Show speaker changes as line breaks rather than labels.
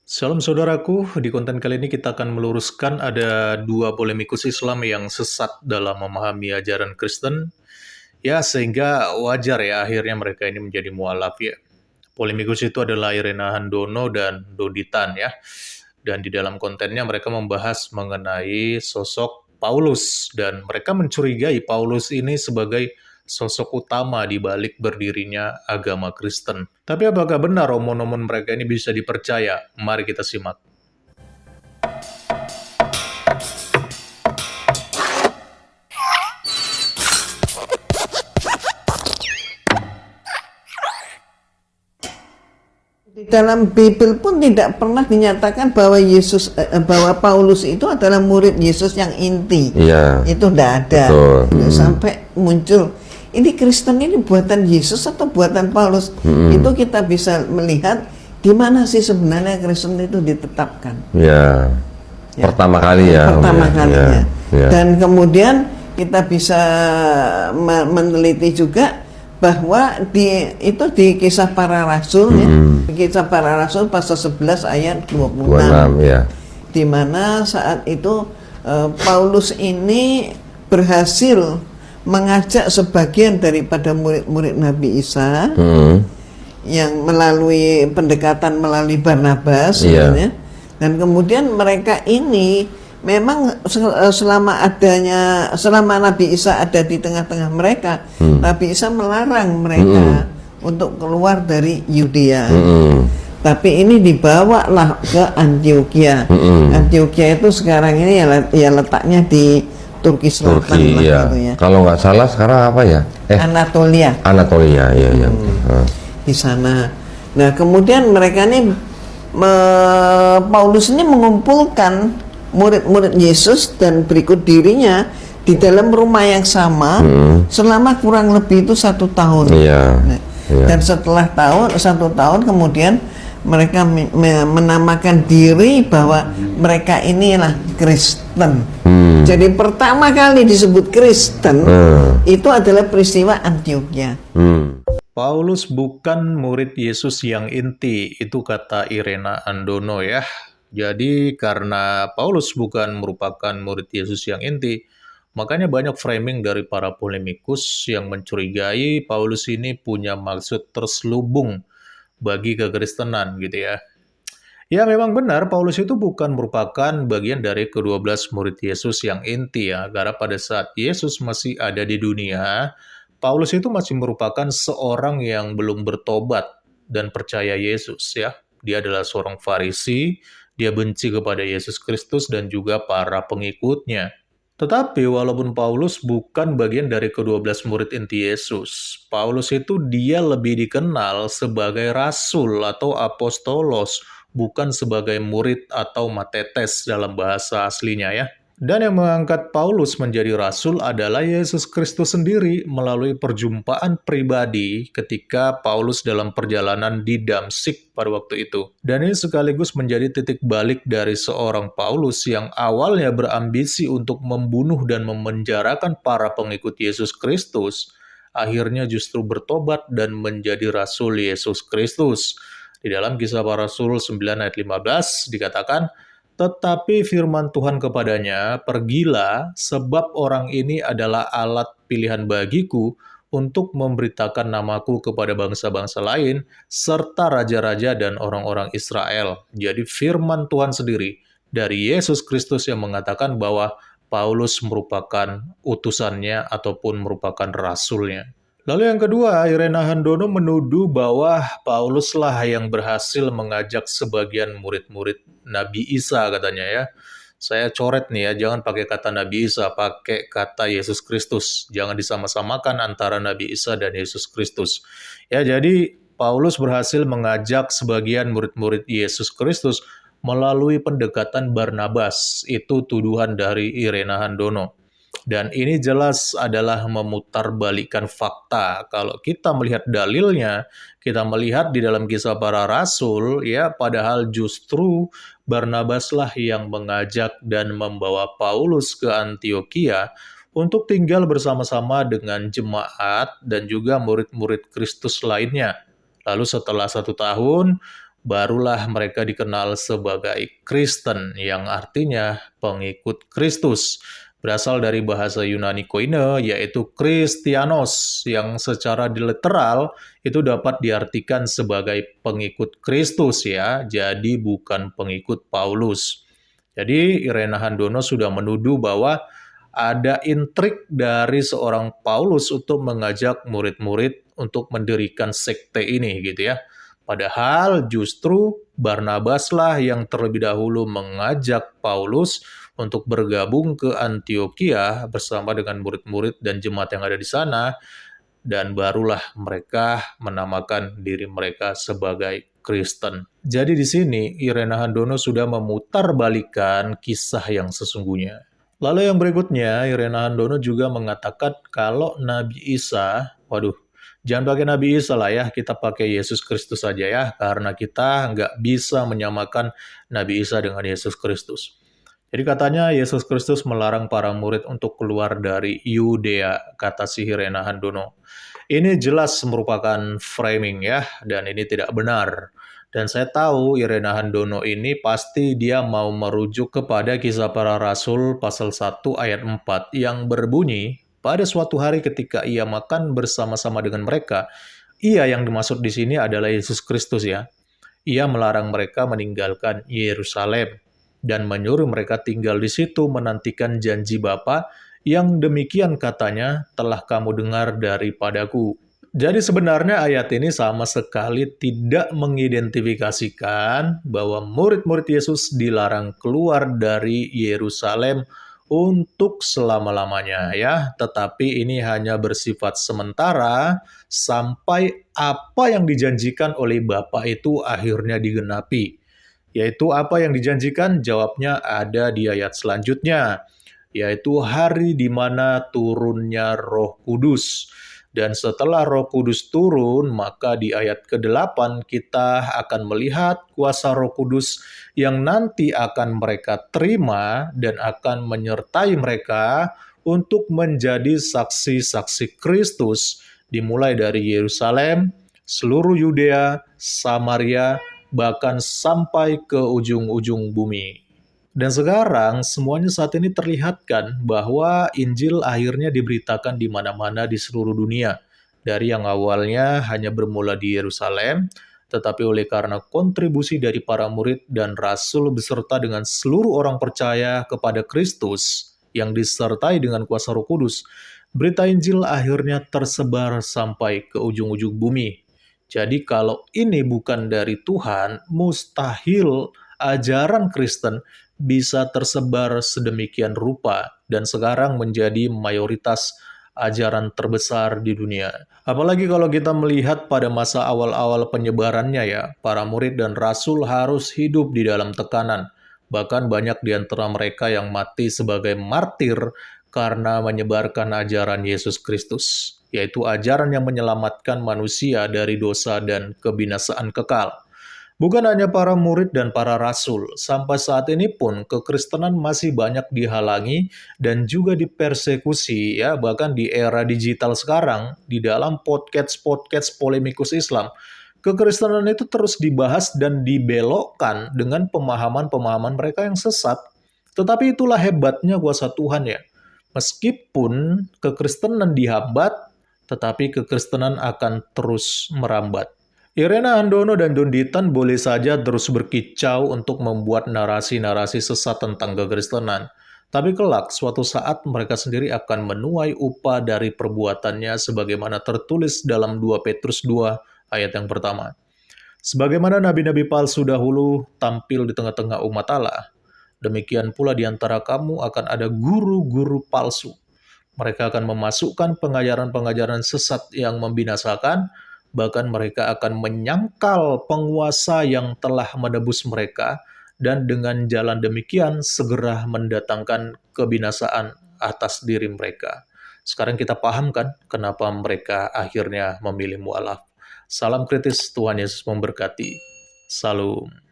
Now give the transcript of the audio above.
Salam saudaraku, di konten kali ini kita akan meluruskan ada dua polemikus Islam yang sesat dalam memahami ajaran Kristen, ya sehingga wajar ya akhirnya mereka ini menjadi mualaf ya. Polemikus itu adalah Irena Handono dan Doditan ya. Dan di dalam kontennya mereka membahas mengenai sosok Paulus dan mereka mencurigai Paulus ini sebagai sosok utama di balik berdirinya agama Kristen. Tapi apakah benar omon-omon mereka ini bisa dipercaya? Mari kita simak.
Di dalam Bible pun tidak pernah dinyatakan bahwa bahwa Paulus itu adalah murid Yesus yang inti.
Iya.
Itu tidak ada.
Betul.
Sampai muncul ini Kristen ini buatan Yesus atau buatan Paulus. Itu kita bisa melihat di mana sih sebenarnya Kristen itu ditetapkan.
Ya. Pertama kali ya.
Pertama kalinya.
Ya.
Dan kemudian kita bisa meneliti juga bahwa itu di Kisah Para Rasul ya. Kisah Para Rasul pasal 11 ayat 26.
Ya.
Di mana saat itu Paulus ini berhasil mengajak sebagian daripada murid-murid Nabi Isa yang melalui pendekatan melalui Barnabas sebenarnya. Dan kemudian mereka ini memang selama Nabi Isa ada di tengah-tengah mereka, Nabi Isa melarang mereka untuk keluar dari Yudea. Tapi ini dibawalah ke Antioquia. Antioquia itu sekarang ini ya letaknya di Turki Selatan lah
ya.
gitu ya.
Kalau nggak salah sekarang apa ya?
Anatolia.
Anatolia ya.
Di sana. Nah kemudian mereka ini Paulus ini mengumpulkan murid-murid Yesus dan berikut dirinya di dalam rumah yang sama selama kurang lebih itu 1 tahun. Dan setelah 1 tahun kemudian mereka menamakan diri bahwa mereka inilah Kristen. Jadi pertama kali disebut Kristen itu adalah peristiwa Antioquia.
Paulus bukan murid Yesus yang inti, itu kata Irena Handono ya. Jadi karena Paulus bukan merupakan murid Yesus yang inti, makanya banyak framing dari para polemikus yang mencurigai Paulus ini punya maksud terselubung bagi kekristenan gitu ya. Ya memang benar Paulus itu bukan merupakan bagian dari ke-12 murid Yesus yang inti ya. Karena pada saat Yesus masih ada di dunia, Paulus itu masih merupakan seorang yang belum bertobat dan percaya Yesus ya. Dia adalah seorang Farisi, dia benci kepada Yesus Kristus dan juga para pengikutnya. Tetapi walaupun Paulus bukan bagian dari ke-12 murid inti Yesus, Paulus itu dia lebih dikenal sebagai rasul atau apostolos, bukan sebagai murid atau matetes dalam bahasa aslinya ya. Dan yang mengangkat Paulus menjadi rasul adalah Yesus Kristus sendiri melalui perjumpaan pribadi ketika Paulus dalam perjalanan di Damsyik pada waktu itu. Dan ini sekaligus menjadi titik balik dari seorang Paulus yang awalnya berambisi untuk membunuh dan memenjarakan para pengikut Yesus Kristus, akhirnya justru bertobat dan menjadi rasul Yesus Kristus. Di dalam Kisah Para Rasul 9 ayat 15 dikatakan, tetapi firman Tuhan kepadanya, pergilah, sebab orang ini adalah alat pilihan bagiku untuk memberitakan namaku kepada bangsa-bangsa lain, serta raja-raja dan orang-orang Israel. Jadi firman Tuhan sendiri dari Yesus Kristus yang mengatakan bahwa Paulus merupakan utusannya ataupun merupakan rasulnya. Lalu yang kedua, Irena Handono menuduh bahwa Pauluslah yang berhasil mengajak sebagian murid-murid Nabi Isa katanya ya. Saya coret nih ya, jangan pakai kata Nabi Isa, pakai kata Yesus Kristus. Jangan disama-samakan antara Nabi Isa dan Yesus Kristus. Ya, jadi Paulus berhasil mengajak sebagian murid-murid Yesus Kristus melalui pendekatan Barnabas. Itu tuduhan dari Irena Handono. Dan ini jelas adalah memutarbalikkan fakta. Kalau kita melihat dalilnya, kita melihat di dalam Kisah Para Rasul, ya padahal justru Barnabaslah yang mengajak dan membawa Paulus ke Antioquia untuk tinggal bersama-sama dengan jemaat dan juga murid-murid Kristus lainnya. Lalu setelah 1 tahun, barulah mereka dikenal sebagai Kristen, yang artinya pengikut Kristus. Berasal dari bahasa Yunani koine, yaitu Kristianos, yang secara literal itu dapat diartikan sebagai pengikut Kristus ya, jadi bukan pengikut Paulus. Jadi Irena Handono sudah menuduh bahwa ada intrik dari seorang Paulus untuk mengajak murid-murid untuk mendirikan sekte ini gitu ya. Padahal justru Barnabaslah yang terlebih dahulu mengajak Paulus untuk bergabung ke Antioquia bersama dengan murid-murid dan jemaat yang ada di sana, dan barulah mereka menamakan diri mereka sebagai Kristen. Jadi di sini Irena Handono sudah memutarbalikkan kisah yang sesungguhnya. Lalu yang berikutnya, Irena Handono juga mengatakan kalau Nabi Isa, jangan pakai Nabi Isa lah ya, kita pakai Yesus Kristus saja ya, karena kita nggak bisa menyamakan Nabi Isa dengan Yesus Kristus. Jadi katanya Yesus Kristus melarang para murid untuk keluar dari Yudea, kata si Irena Handono. Ini jelas merupakan framing ya, dan ini tidak benar. Dan saya tahu Irena Handono ini pasti dia mau merujuk kepada Kisah Para Rasul pasal 1 ayat 4 yang berbunyi, pada suatu hari ketika ia makan bersama-sama dengan mereka, ia yang dimaksud di sini adalah Yesus Kristus ya. Ia melarang mereka meninggalkan Yerusalem dan menyuruh mereka tinggal di situ menantikan janji Bapa yang demikian katanya telah kamu dengar daripadaku. Jadi sebenarnya ayat ini sama sekali tidak mengidentifikasikan bahwa murid-murid Yesus dilarang keluar dari Yerusalem untuk selama-lamanya ya, tetapi ini hanya bersifat sementara sampai apa yang dijanjikan oleh Bapa itu akhirnya digenapi. Yaitu apa yang dijanjikan? Jawabnya ada di ayat selanjutnya, yaitu hari di mana turunnya Roh Kudus. Dan setelah Roh Kudus turun, maka di ayat ke-8 kita akan melihat kuasa Roh Kudus yang nanti akan mereka terima dan akan menyertai mereka untuk menjadi saksi-saksi Kristus, dimulai dari Yerusalem, seluruh Yudea, Samaria, bahkan sampai ke ujung-ujung bumi. Dan sekarang semuanya saat ini terlihatkan bahwa Injil akhirnya diberitakan di mana-mana di seluruh dunia. Dari yang awalnya hanya bermula di Yerusalem, tetapi oleh karena kontribusi dari para murid dan rasul beserta dengan seluruh orang percaya kepada Kristus yang disertai dengan kuasa Roh Kudus, berita Injil akhirnya tersebar sampai ke ujung-ujung bumi. Jadi kalau ini bukan dari Tuhan, mustahil ajaran Kristen bisa tersebar sedemikian rupa dan sekarang menjadi mayoritas ajaran terbesar di dunia. Apalagi kalau kita melihat pada masa awal-awal penyebarannya ya, para murid dan rasul harus hidup di dalam tekanan. Bahkan banyak di antara mereka yang mati sebagai martir karena menyebarkan ajaran Yesus Kristus, yaitu ajaran yang menyelamatkan manusia dari dosa dan kebinasaan kekal. Bukan hanya para murid dan para rasul, sampai saat ini pun kekristenan masih banyak dihalangi dan juga dipersekusi ya, bahkan di era digital sekarang, di dalam podcast-podcast polemikus Islam, kekristenan itu terus dibahas dan dibelokkan dengan pemahaman-pemahaman mereka yang sesat. Tetapi itulah hebatnya kuasa Tuhan ya. Meskipun kekristenan dihambat, tetapi kekristenan akan terus merambat. Irena Handono dan John Ditan boleh saja terus berkicau untuk membuat narasi-narasi sesat tentang kekristenan. Tapi kelak, suatu saat mereka sendiri akan menuai upah dari perbuatannya sebagaimana tertulis dalam 2 Petrus 2 ayat yang pertama. Sebagaimana nabi-nabi palsu dahulu tampil di tengah-tengah umat Allah, demikian pula di antara kamu akan ada guru-guru palsu. Mereka akan memasukkan pengajaran-pengajaran sesat yang membinasakan, bahkan mereka akan menyangkal penguasa yang telah menebus mereka, dan dengan jalan demikian segera mendatangkan kebinasaan atas diri mereka. Sekarang kita pahamkan kenapa mereka akhirnya memilih mu'alaf. Salam kritis, Tuhan Yesus memberkati. Salam.